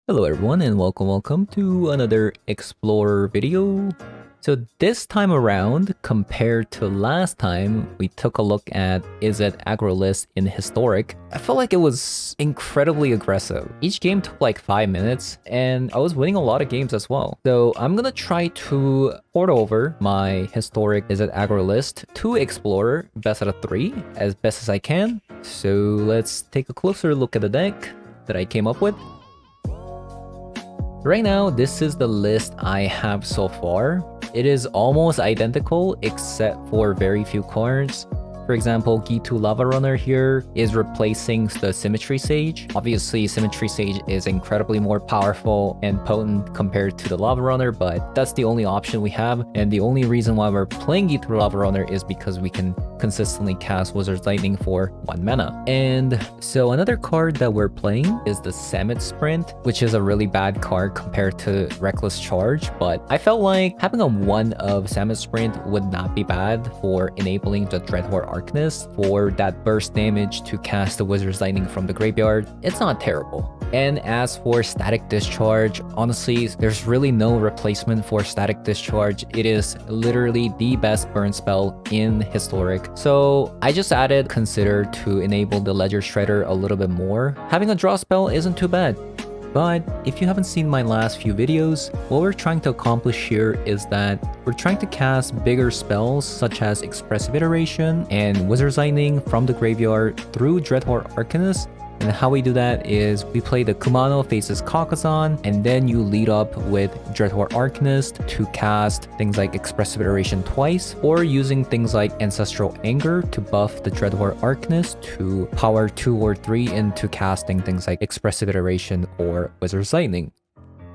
Hello everyone and welcome to another Explorer video. So this time around, compared to last time, we took a look at Izzet aggro list in Historic. I felt like it was incredibly aggressive. Each game took like 5 minutes and I was winning a lot of games as well. So I'm gonna try to port over my Historic Izzet aggro list to Explorer best out of 3 as best as I can. So let's take a closer look at the deck that I came up with. Right now, this is the list I have so far. It is almost identical except for very few cards. For example, G2 Lava Runner here is replacing the Symmetry Sage. Obviously, Symmetry Sage is incredibly more powerful and potent compared to the Lava Runner, but that's the only option we have. And the only reason why we're playing G2 Lava Runner is because we can consistently cast Wizard's Lightning for 1 mana. And so another card that we're playing is the Summit Sprint, which is a really bad card compared to Reckless Charge, but I felt like having a 1 of Summit Sprint would not be bad for enabling the Dreadhorde Arcanist for that burst damage to cast the Wizard's Lightning from the graveyard. It's not terrible. And as for Static Discharge, honestly, there's really no replacement for Static Discharge. It is literally the best burn spell in Historic. So I just added Consider to enable the Ledger Shredder a little bit more. Having a draw spell isn't too bad. But if you haven't seen my last few videos, what we're trying to accomplish here is that we're trying to cast bigger spells such as Expressive Iteration and Wizard's Lightning from the graveyard through Dreadhorde Arcanist. And how we do that is we play the Kumano faces Kakazan, and then you lead up with Dreadhorde Arcanist to cast things like Expressive Iteration twice, or using things like Ancestral Anger to buff the Dreadhorde Arcanist to power 2 or 3 into casting things like Expressive Iteration or Wizard's Lightning.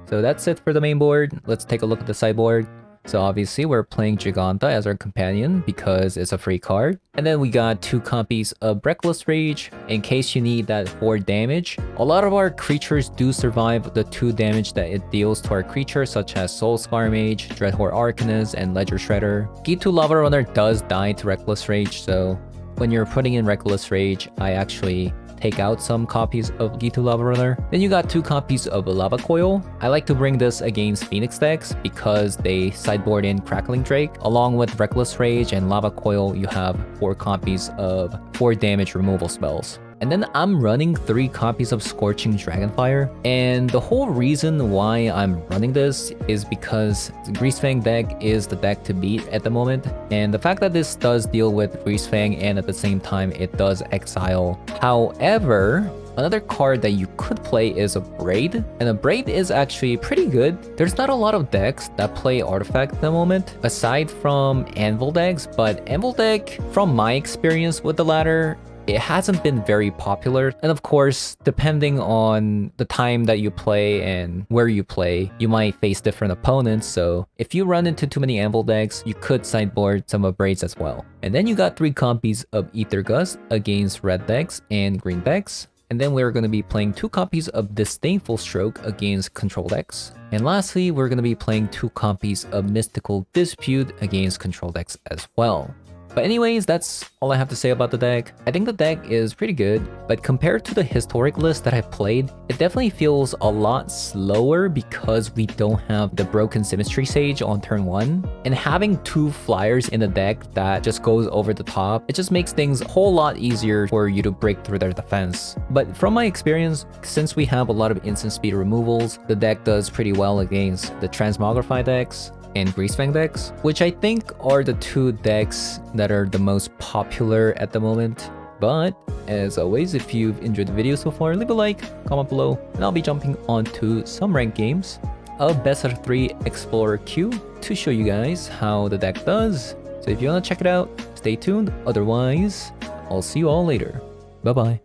So that's it for the main board. Let's take a look at the sideboard. So obviously we're playing Giganta as our companion because it's a free card. And then we got 2 copies of Reckless Rage in case you need that 4 damage. A lot of our creatures do survive the 2 damage that it deals to our creature, such as Soulscar Mage, Dreadhorde Arcanist, and Ledger Shredder. G2 Lava Runner does die to Reckless Rage, so when you're putting in Reckless Rage, I actually take out some copies of G2 Lava Runner. Then you got 2 copies of Lava Coil. I like to bring this against Phoenix decks because they sideboard in Crackling Drake. Along with Reckless Rage and Lava Coil, you have 4 copies of 4 damage removal spells. And then I'm running 3 copies of Scorching Dragonfire. And the whole reason why I'm running this is because the Greasefang deck is the deck to beat at the moment. And the fact that this does deal with Greasefang and at the same time it does exile. However, another card that you could play is a Braid, and a Braid is actually pretty good. There's not a lot of decks that play Artifact at the moment, aside from Anvil decks, but Anvil deck, from my experience with the latter, it hasn't been very popular. And of course, depending on the time that you play and where you play, you might face different opponents. So if you run into too many Anvil decks, you could sideboard some of Braids as well. And then you got 3 copies of Ether Gust against red decks and green decks. And then we're going to be playing 2 copies of Disdainful Stroke against control decks. And lastly, we're going to be playing 2 copies of Mystical Dispute against control decks as well. But anyways, that's all I have to say about the deck. I think the deck is pretty good, but compared to the Historic list that I've played, it definitely feels a lot slower because we don't have the Broken Symmetry Sage on turn 1. And having 2 flyers in the deck that just goes over the top, it just makes things a whole lot easier for you to break through their defense. But from my experience, since we have a lot of instant speed removals, the deck does pretty well against the Transmogrify decks and Greasefang decks, which I think are the 2 decks that are the most popular at the moment. But as always, if you've enjoyed the video so far, leave a like, comment below, and I'll be jumping onto some ranked games of best out of 3 Explorer Q to show you guys how the deck does. So if you want to check it out, stay tuned. Otherwise, I'll see you all later. Bye bye.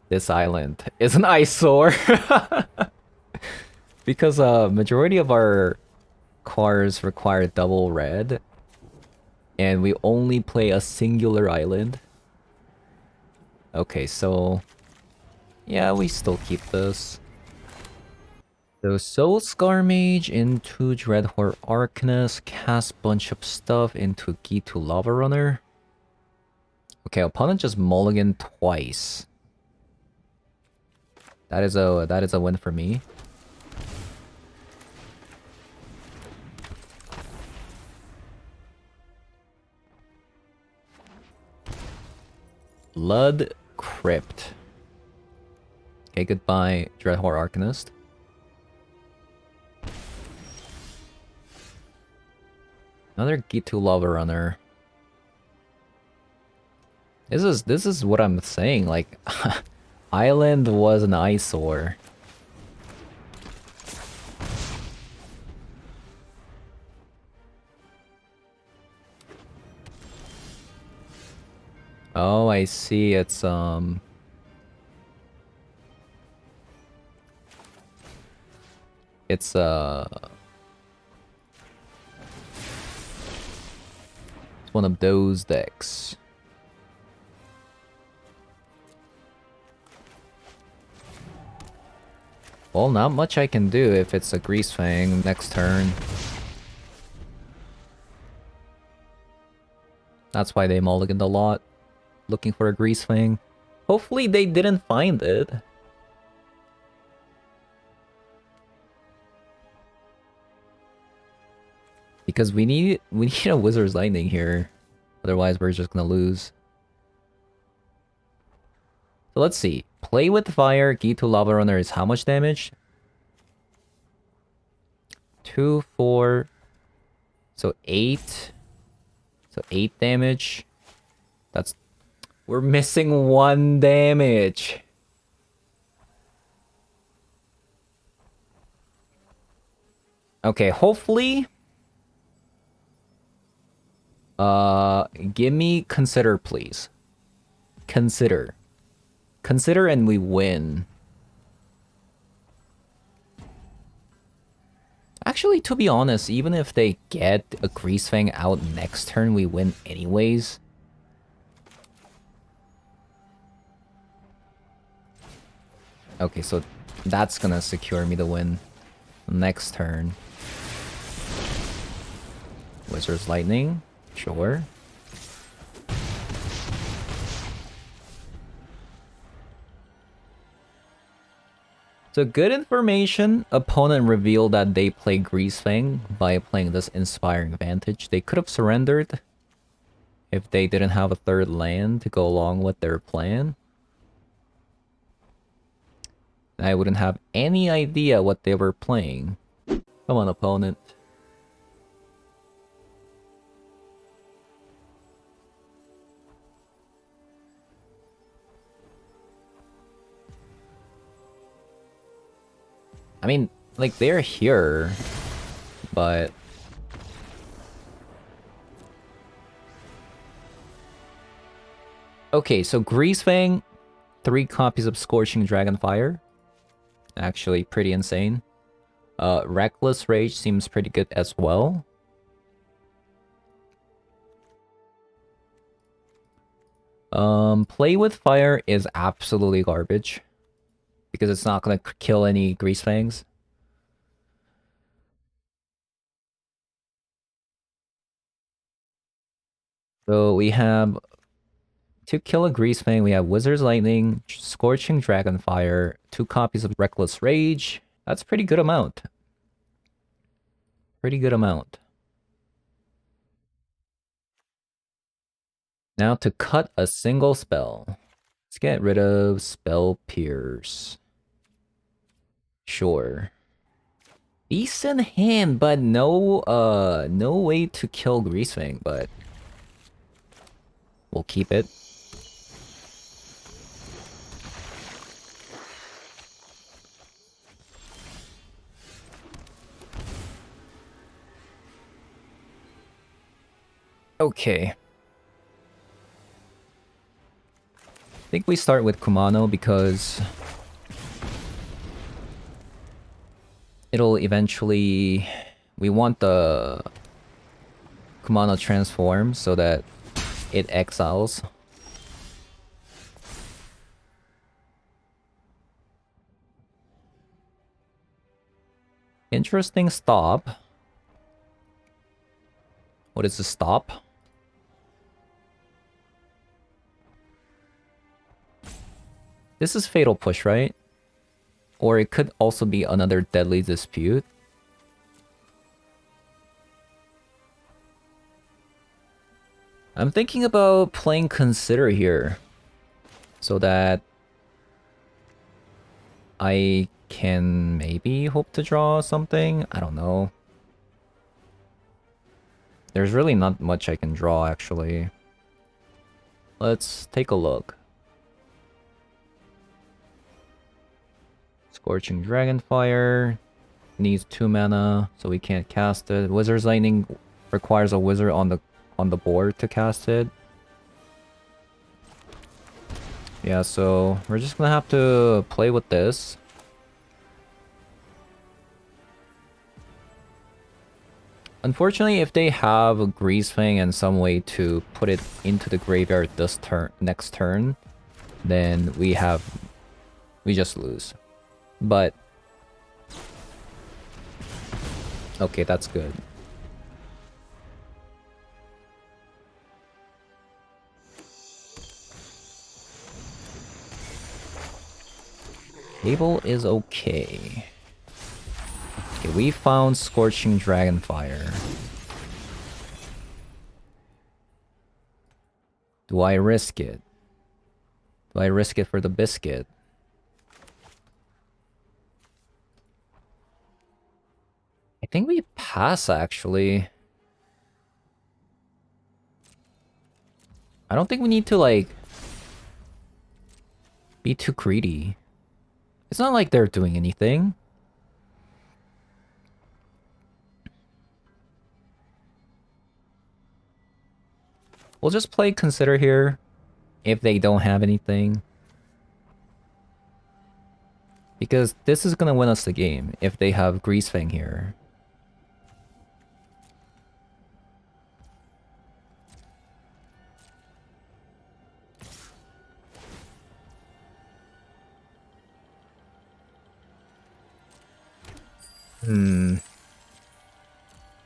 This island is an eyesore. Because majority of our cards require double red, and we only play a singular island. Okay, so yeah, we still keep this. So Soulscar Mage into Dreadhorde Arcanist, cast bunch of stuff into G2 Lava Runner. Okay, opponent just mulligan twice. That is a win for me. Blood Crypt. Okay, goodbye, Dreadhorde Arcanist. Another Gitu Lava Runner. This is what I'm saying. Like, Island was an eyesore. Oh, I see. It's it's one of those decks. Well, not much I can do if it's a Grease Fang next turn. That's why they mulliganed a lot, looking for a Grease Fang. Hopefully they didn't find it. Because we need a Wizard's Lightning here. Otherwise we're just gonna lose. So let's see. Play with Fire, Gitu Lava Runner is how much damage? 2, 4... So 8... So 8 damage. That's... We're missing 1 damage. Okay, hopefully... give me Consider, please. Consider. Consider and we win. Actually, to be honest, even if they get a Grease Fang out next turn, we win anyways. Okay, so that's gonna secure me the win. Next turn. Wizard's Lightning. Sure. So good information. Opponent revealed that they play Grease Fang by playing this Inspiring Vantage. They could have surrendered if they didn't have a third land to go along with their plan. I wouldn't have any idea what they were playing. Come on, opponent. I mean, like, they're here, but... Okay, so Grease Fang, 3 copies of Scorching Dragonfire. Actually, pretty insane. Reckless Rage seems pretty good as well. Play with Fire is absolutely garbage. Because it's not gonna kill any Grease Fangs. So we have... To kill a Grease Fang, we have Wizard's Lightning, Scorching Dragonfire, 2 copies of Reckless Rage. That's a pretty good amount. Pretty good amount. Now to cut a single spell. Let's get rid of Spell Pierce. Sure. Decent hand, but no way to kill Grease Fang, but we'll keep it. Okay. I think we start with Kumano because it'll eventually... We want the Kumano transform so that it exiles. Interesting stop. What is the stop? This is Fatal Push, right? Or it could also be another Deadly Dispute. I'm thinking about playing Consider here. So that I can maybe hope to draw something? I don't know. There's really not much I can draw, actually. Let's take a look. Scorching Dragonfire needs 2 mana, so we can't cast it. Wizard's Lightning requires a wizard on the board to cast it. Yeah, so we're just gonna have to play with this. Unfortunately, if they have a Greasefang and some way to put it into the graveyard this turn, next turn, then we just lose. But okay, that's good. Table is okay. Okay, we found Scorching Dragonfire. Do I risk it? Do I risk it for the biscuit? I think we pass, actually. I don't think we need to, like, be too greedy. It's not like they're doing anything. We'll just play Consider here if they don't have anything. Because this is gonna win us the game if they have Greasefang here.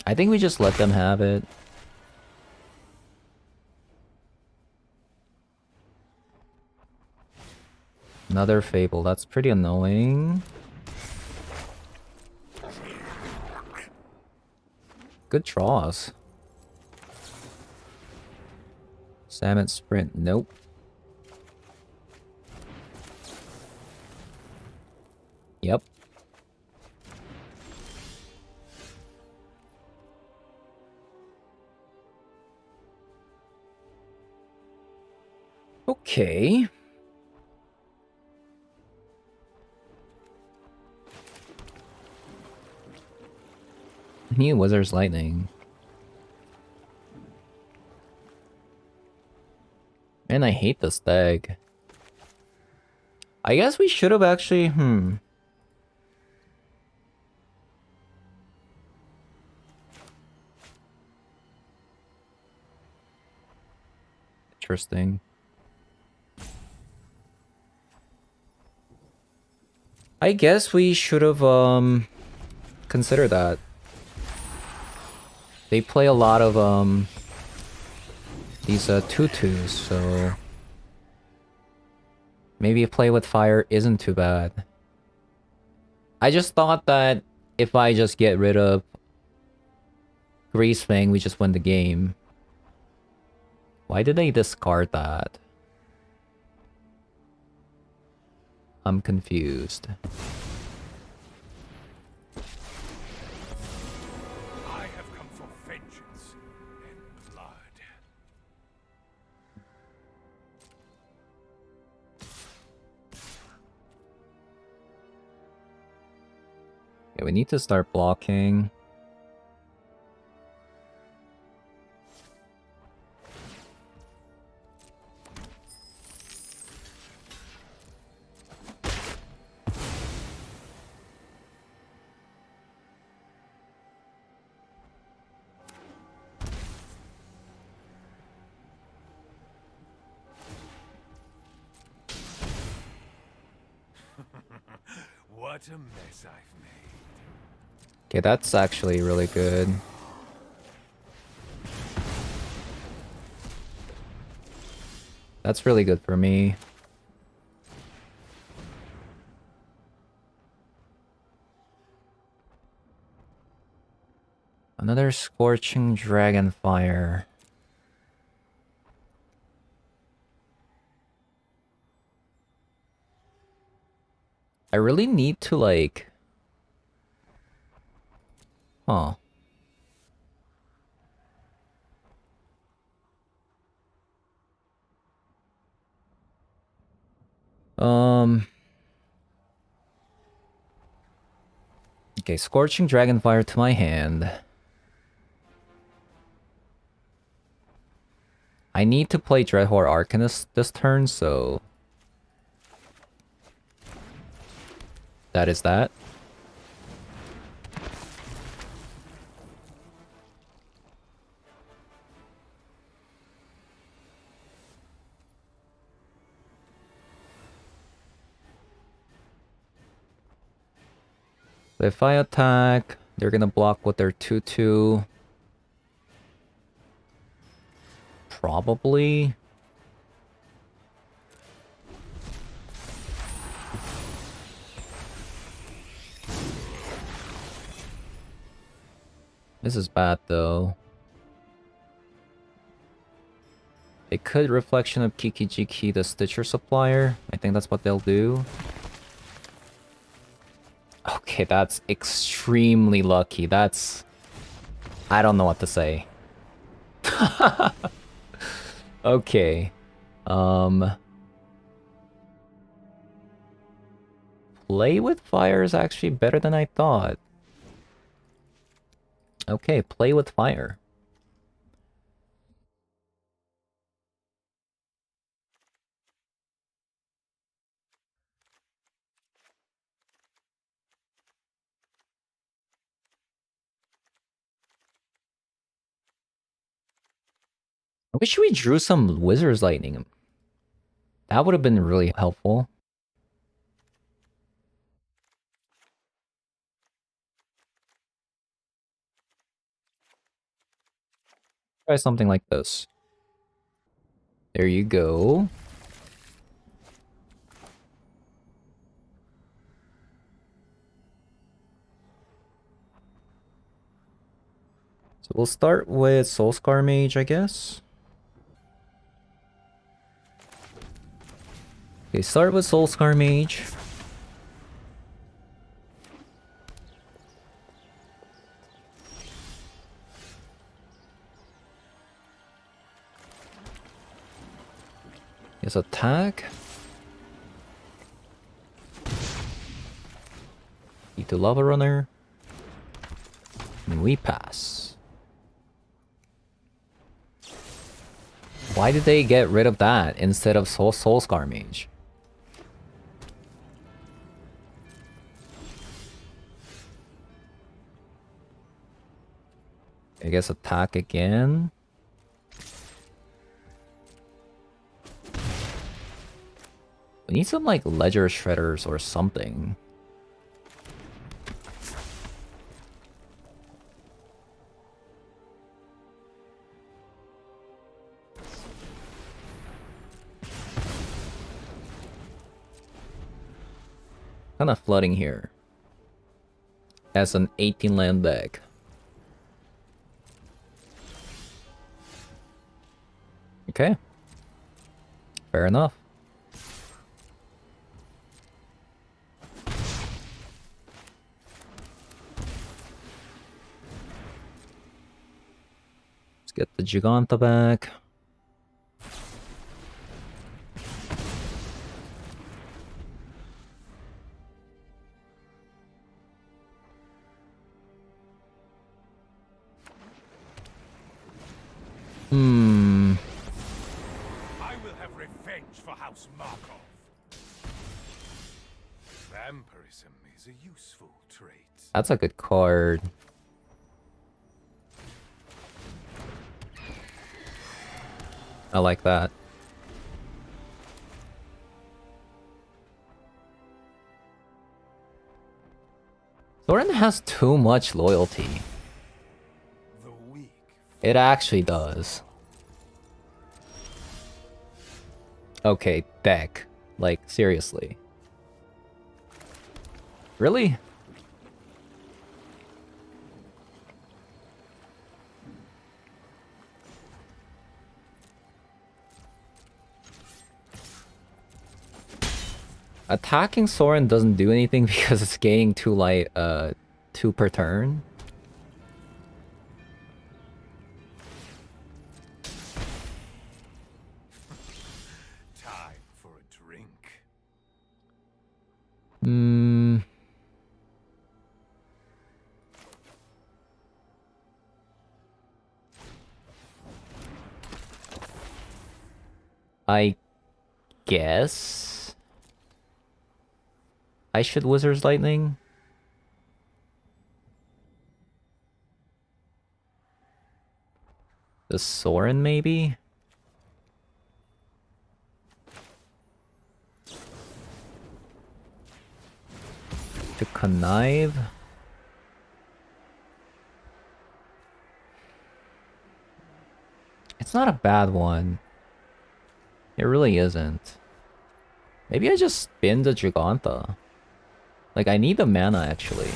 I think we just let them have it. Another Fable, that's pretty annoying. Good draws. Salmon Sprint, nope. Yep. Okay. New Wizard's Lightning. Man, I hate this deck. I guess we should have actually, Interesting. I guess we should have, considered that. They play a lot of, these, 2/2s, so... Maybe play with fire isn't too bad. I just thought that if I just get rid of Greasefang, we just win the game. Why did they discard that? I'm confused. I have come for vengeance and blood. Yeah, we need to start blocking. What a mess I've made. Okay, that's actually really good. That's really good for me. Another Scorching Dragonfire. I really need to, like... Huh. Okay, Scorching Dragonfire to my hand. I need to play Dreadhorde Arcanist this turn, so... That is that. So if I attack, they're gonna block with their 2/2. Probably. This is bad though. It could Reflection of Kiki-Jiki the Stitcher Supplier. I think that's what they'll do. Okay, that's extremely lucky. That's... I don't know what to say. Okay. Play with fire is actually better than I thought. Okay, play with fire. I wish we drew some Wizard's Lightning. That would have been really helpful. Try something like this. There you go. So we'll start with Soulscar Mage, I guess. Okay, start with Soulscar Mage. Yes, attack. Need to Lava Runner. And we pass. Why did they get rid of that instead of Soulscar Mage? I guess attack again. We need some like Ledger Shredders or something. Kind of flooding here. As an 18 land deck. Okay. Fair enough. Let's get the Giganta back. I will have revenge for House Markov. Vampirism is a useful trait. That's a good card. I like that. Thorin has too much loyalty. The weak. It actually does. Okay, deck. Like, seriously. Really? Attacking Soren doesn't do anything because it's gaining 2 light, 2 per turn. Time for a drink. I guess I should Wizard's Lightning. The Soren, maybe? To connive? It's not a bad one. It really isn't. Maybe I just spin the Giganta. Like, I need the mana, actually.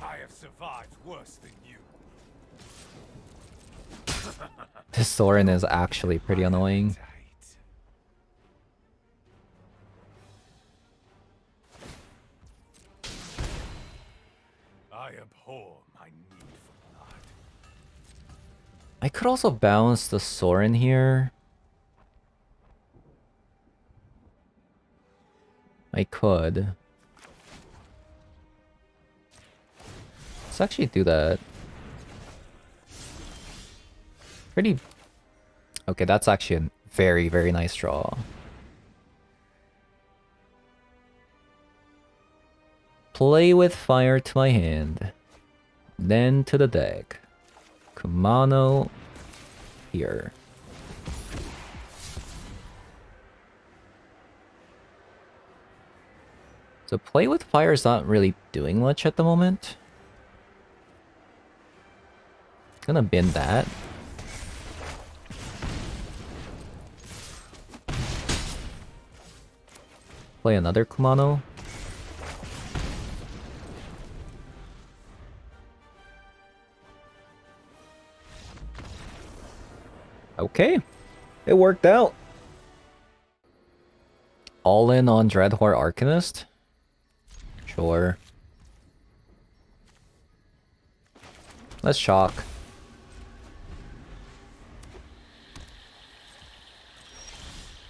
I have survived worse than you. This Soren is actually pretty annoying. I abhor my need for blood. I could also balance the Soren here. I could. Let's actually do that. Pretty... Okay, that's actually a very, very nice draw. Play with fire to my hand. Then to the deck. Kumano here. So play with fire is not really doing much at the moment. Gonna bin that. Play another Kumano. Okay, it worked out. All in on Dreadhorde Arcanist? Sure. Let's shock.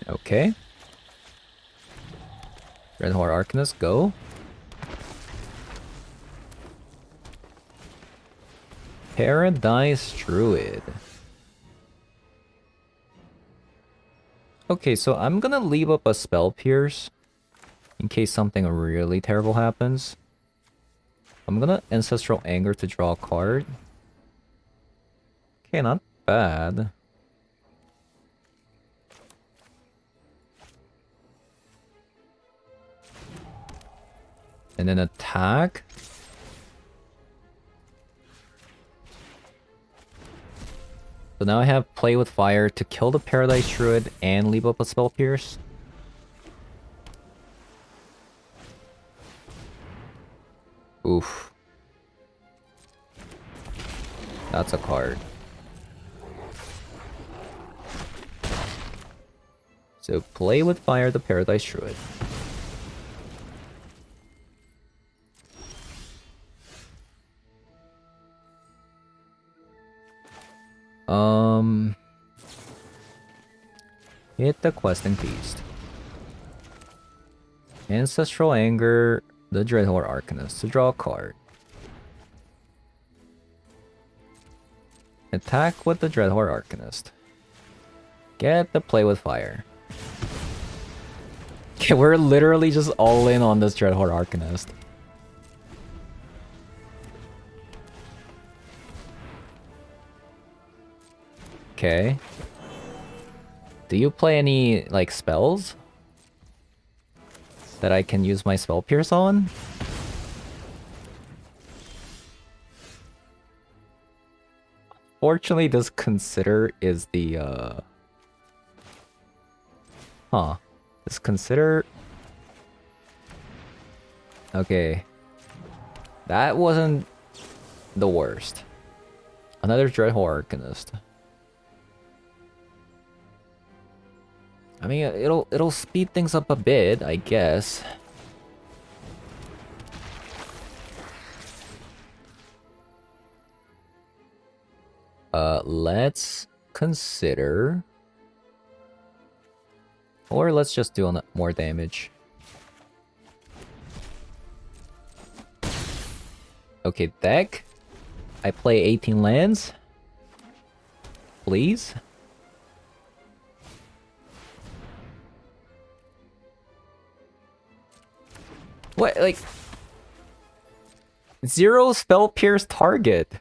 Okay. Dreadhorde Arcanist, go. Paradise Druid. Okay, so I'm gonna leave up a Spell Pierce in case something really terrible happens. I'm gonna Ancestral Anger to draw a card. Okay, not bad. And then attack. So now I have Play with Fire to kill the Paradise Druid and leave up a Spell Pierce. Oof. That's a card. So Play with Fire the Paradise Druid. Hit the Questing Beast. Ancestral Anger, the Dreadhorde Arcanist to draw a card. Attack with the Dreadhorde Arcanist. Get the Play with Fire. Okay, we're literally just all in on this Dreadhorde Arcanist. Okay. Do you play any, like, spells that I can use my Spell Pierce on? Fortunately, this Consider is the, This Consider... Okay. That wasn't the worst. Another Dreadhorde Arcanist. I mean, it'll speed things up a bit, I guess. Let's consider, or let's just do more damage. Okay, deck. I play 18 lands. Please. What, like... 0 spell pierce target.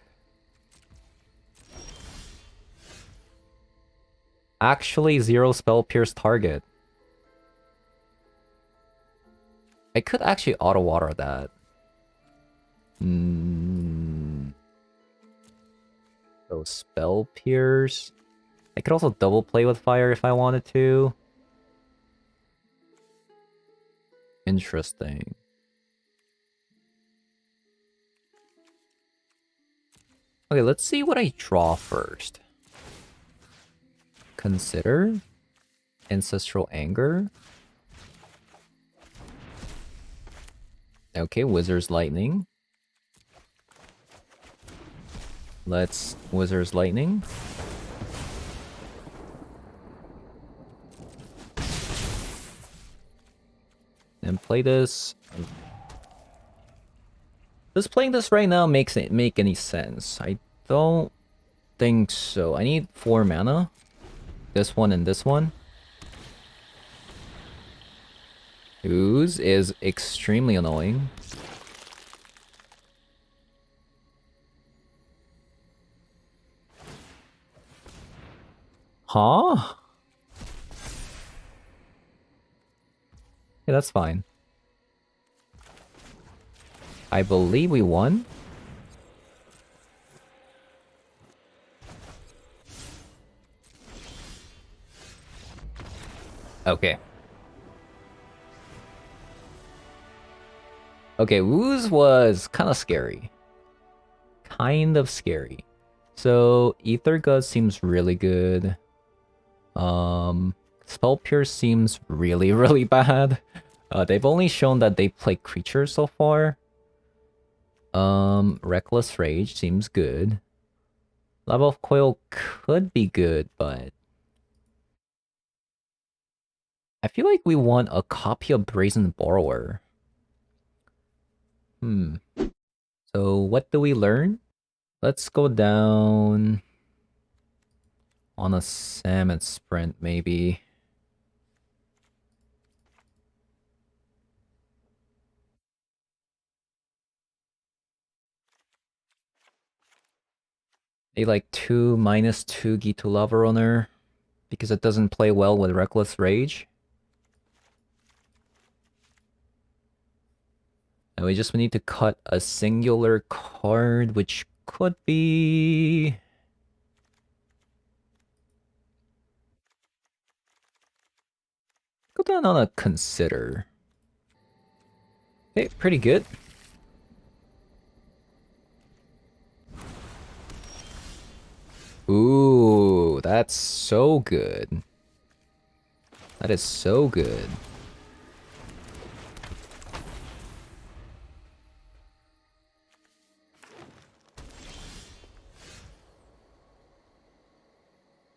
Actually, 0 spell pierce target. I could actually auto water that. So spell pierce. I could also double play with fire if I wanted to. Interesting. Okay, let's see what I draw first. Consider. Ancestral Anger. Okay, Wizard's Lightning. Let's Wizard's Lightning. And play this. Does playing this right now make any sense? I don't think so. I need 4 mana. This one and this one. Ooze is extremely annoying. Huh? Yeah, that's fine. I believe we won. Okay. Okay, Ooze was kind of scary. Kind of scary. So, Ether Gust seems really good. Spell Pierce seems really, really bad. They've only shown that they play creatures so far. Reckless Rage seems good. Lava of Coil could be good, but... I feel like we want a copy of Brazen Borrower. So, what do we learn? Let's go down... on a Salmon Sprint, maybe. A like 2 -2 Gitu Lava Runner. Because it doesn't play well with Reckless Rage. And we just need to cut a singular card, which could be... Go down on a Consider. Okay, pretty good. Ooh, that's so good. That is so good.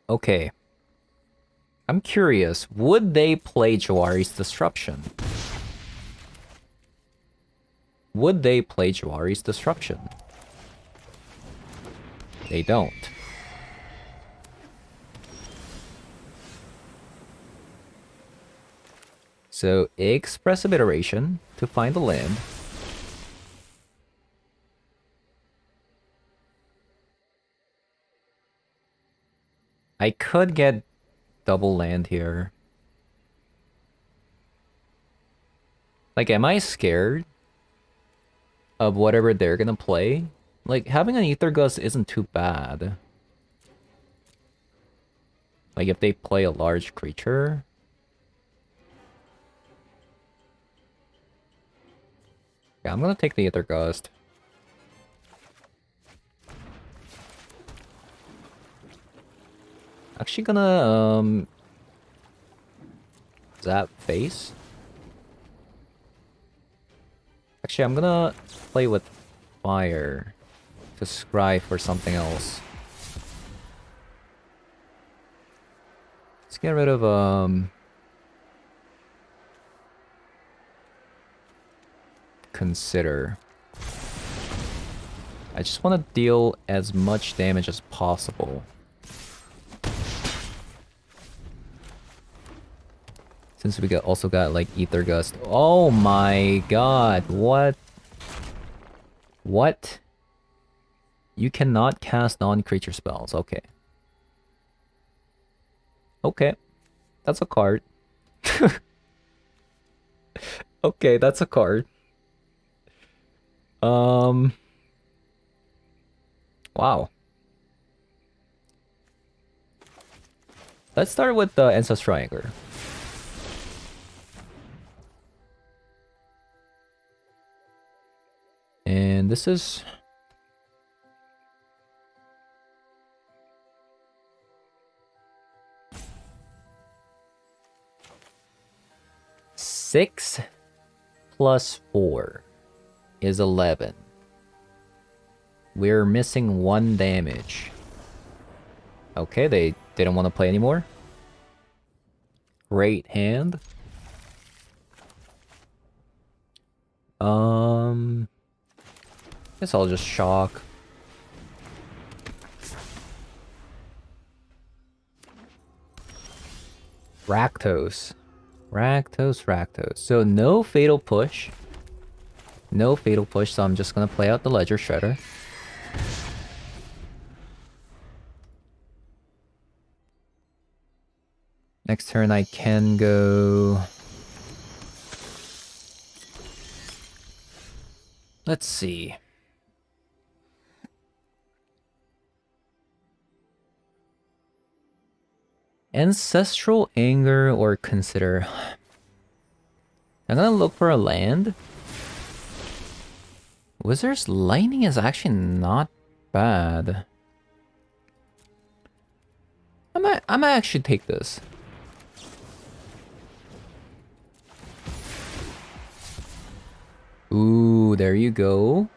Okay. I'm curious, would they play Jawari's Disruption? Would they play Jawari's Disruption? They don't. So, Expressive Iteration to find the land. I could get double land here. Like, am I scared of whatever they're gonna play? Like, having an Ether Gust isn't too bad. Like, if they play a large creature. Yeah, I'm gonna take the Ether Gust. Actually gonna, Zap face. Actually, I'm gonna play with fire to scry for something else. Let's get rid of consider. I just want to deal as much damage as possible. Since we also got like Ether Gust. Oh my god, what? What? You cannot cast non-creature spells, okay. Okay, that's a card. Okay, that's a card. Wow. Let's start with the Ancestral Anger. And this is... Six plus 4 is 11. We're missing 1 damage. Okay, they didn't want to play anymore. Great hand. Guess I'll just shock. Rakdos. Rakdos. So no fatal push. No fatal push, so I'm just gonna play out the Ledger Shredder. Next turn I can go... Let's see. Ancestral Anger or Consider. I'm gonna look for a land. Wizard's Lightning is actually not bad. I might actually take this. Ooh, there you go.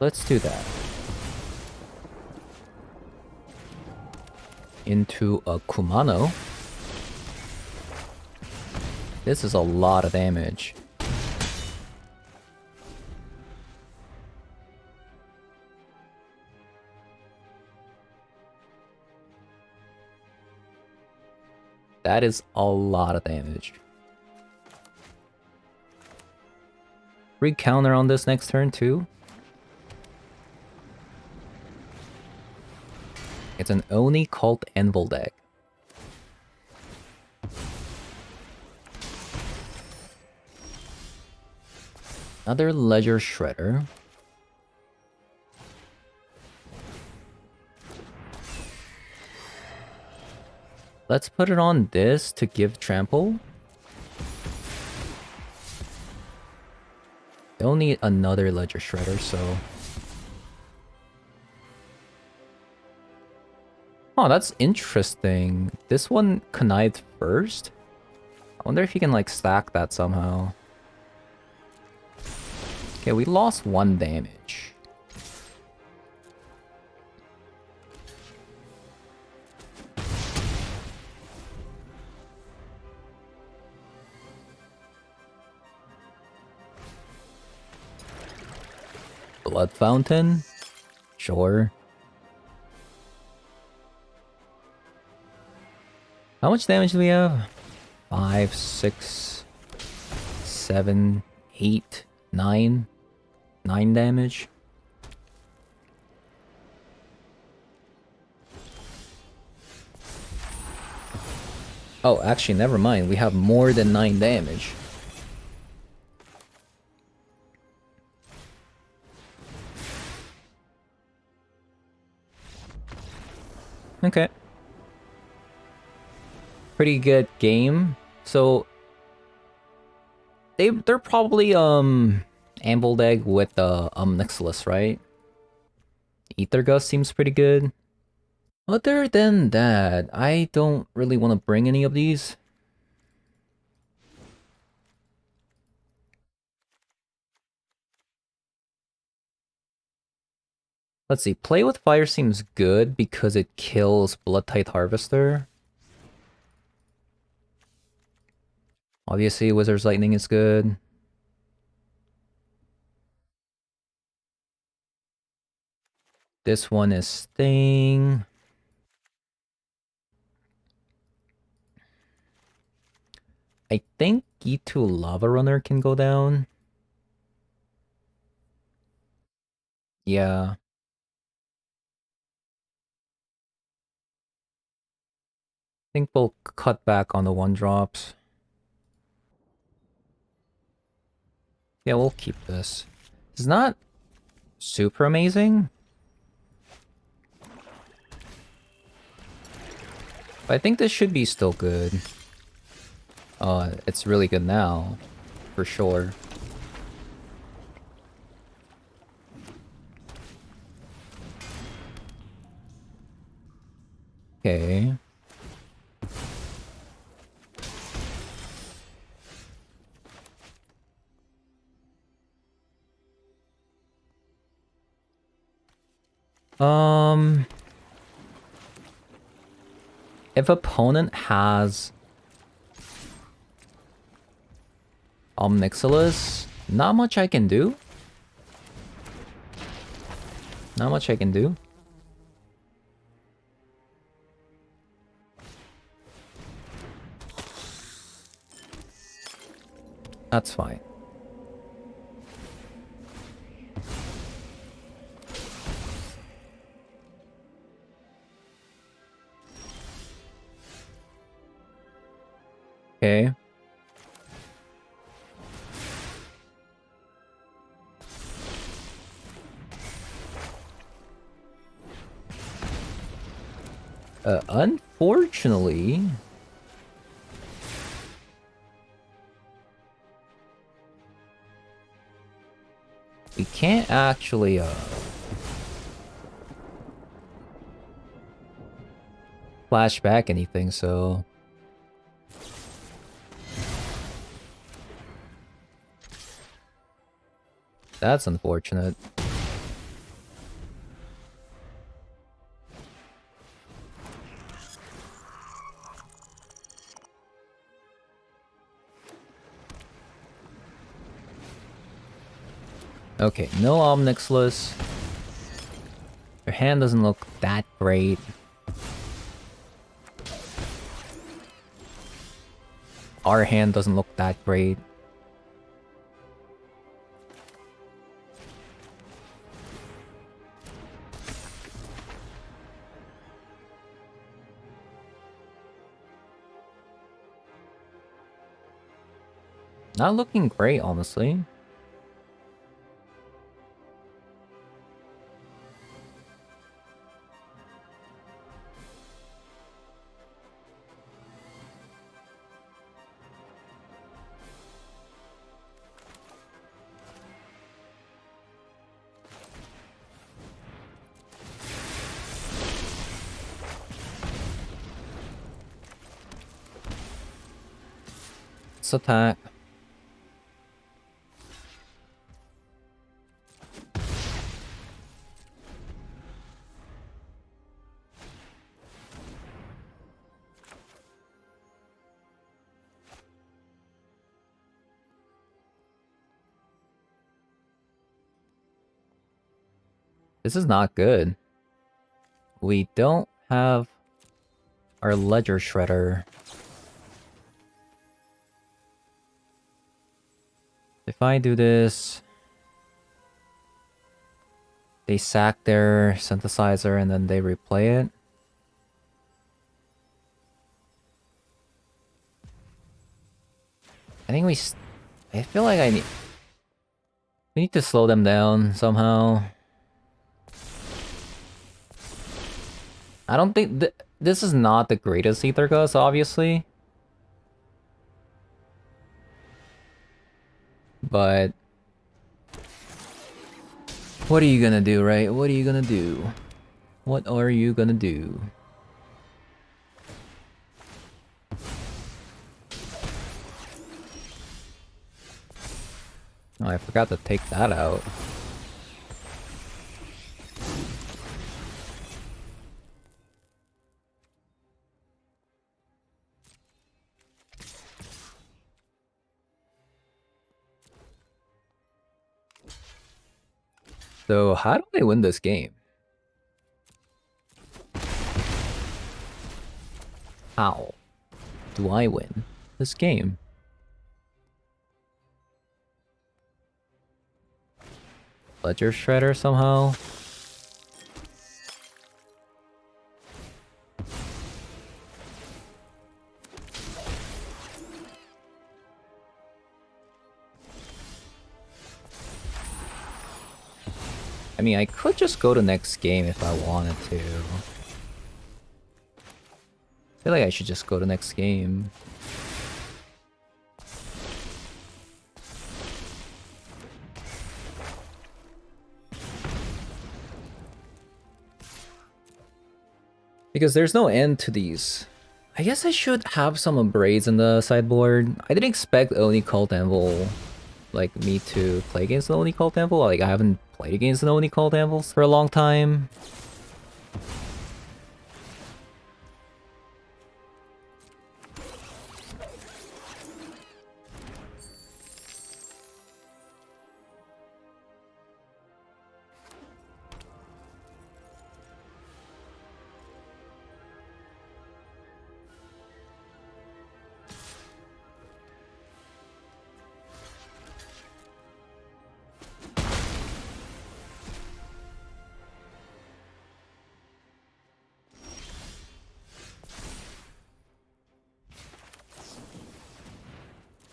Let's do that. Into a Kumano. This is a lot of damage. That is a lot of damage. Free counter on this next turn too. It's an Oni Cult Anvil deck. Another Ledger Shredder. Let's put it on this to give trample. They'll need another Ledger Shredder, so... Oh, that's interesting. This one connived first? I wonder if you can, like, stack that somehow. Okay, we lost 1 damage. Blood Fountain? Sure. How much damage do we have? 5, 6, 7, 8, 9. 9 damage. Oh, actually, never mind. We have more than 9 damage. Okay. Pretty good game. So, they're probably Ambled Egg with the Nixilus, right? Ether Gust seems pretty good. Other than that, I don't really want to bring any of these. Let's see, Play with Fire seems good because it kills Blood-Tithe Harvester. Obviously, Wizard's Lightning is good. This one is Sting. I think E2 Lava Runner can go down. Yeah. I think we'll cut back on the 1-drops. Yeah, we'll keep this. It's not super amazing. But I think this should be still good. It's really good now. For sure. Okay. If opponent has Omnixilus, not much I can do. Not much I can do. That's fine. Okay. Unfortunately, we can't actually, flash back anything, so... That's unfortunate. Okay, no Omnixilus. Your hand doesn't look that great. Our hand doesn't look that great. Not looking great, honestly. Let's attack. This is not good. We don't have our Ledger Shredder. If I do this... They sack their synthesizer and then they replay it. I think I feel like we need to slow them down somehow. I don't think... this is not the greatest Ether Gust, obviously. But what are you gonna do, right? What are you gonna do? What are you gonna do? Oh, I forgot to take that out. So how do I win this game? How do I win this game? Ledger Shredder somehow? I mean, I could just go to next game if I wanted to. I feel like I should just go to next game. Because there's no end to these. I guess I should have some braids in the sideboard. I didn't expect Oni Cult Anvil, like, me to play against the Oni Cult Anvil. Like, I haven't played against the Oni Cult Anvils for a long time.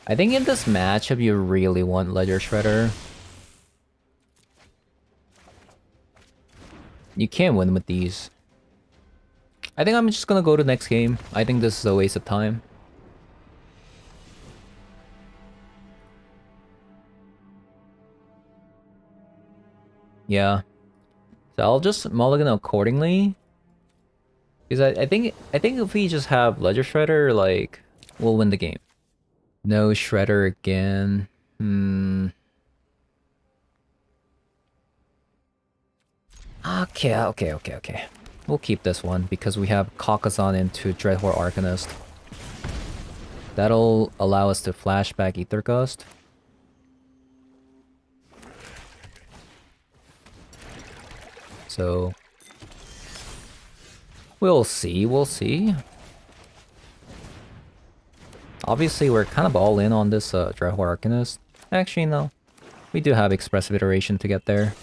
I think in this matchup, you really want Ledger Shredder. You can't win with these. I think I'm just gonna go to next game. I think this is a waste of time. Yeah. So I'll just mulligan accordingly. Because I think if we just have Ledger Shredder, like, we'll win the game. No Shredder again. Okay. We'll keep this one because we have Caucason into Dreadhorde Arcanist. That'll allow us to flashback Ether Gust. So we'll see. Obviously, we're kind of all in on this Dreadhorde Arcanist. Actually, no. We do have Expressive Iteration to get there.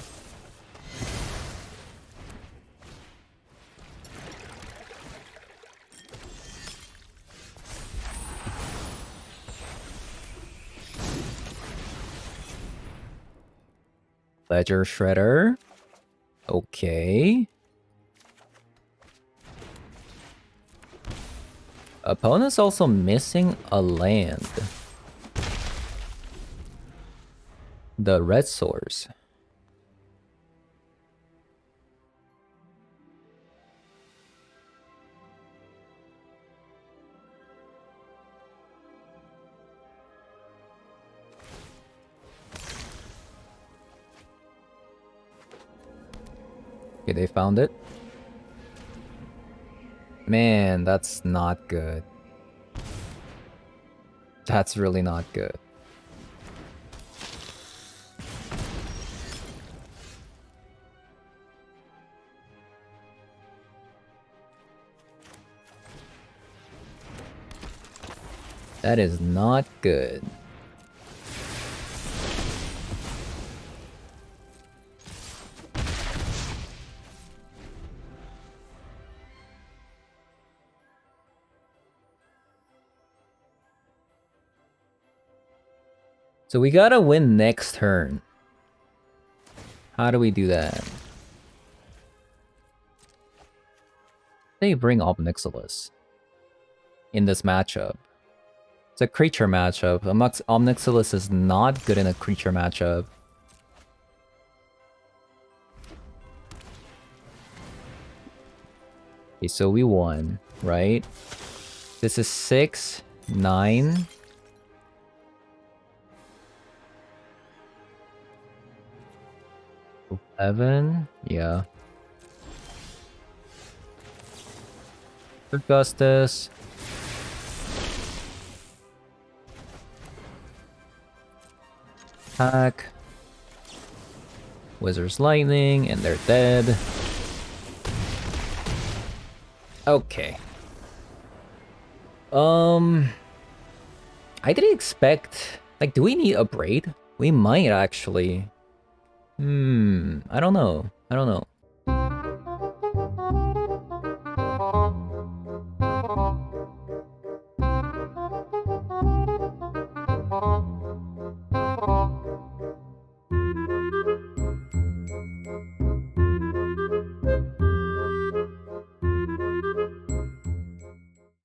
Ledger Shredder. Okay. Opponent's also missing a land. The Red Source. Okay, they found it. Man, that's not good. That's really not good. That is not good. So we gotta win next turn. How do we do that? They bring Obnixilis in this matchup. It's a creature matchup. Omnixilus is not good in a creature matchup. Okay, so we won, right? This is 6, 9. Eleven, yeah. Augustus. Attack. Wizard's Lightning, and they're dead. Okay. I didn't expect... Like, do we need a braid? We might, actually. I don't know. I don't know.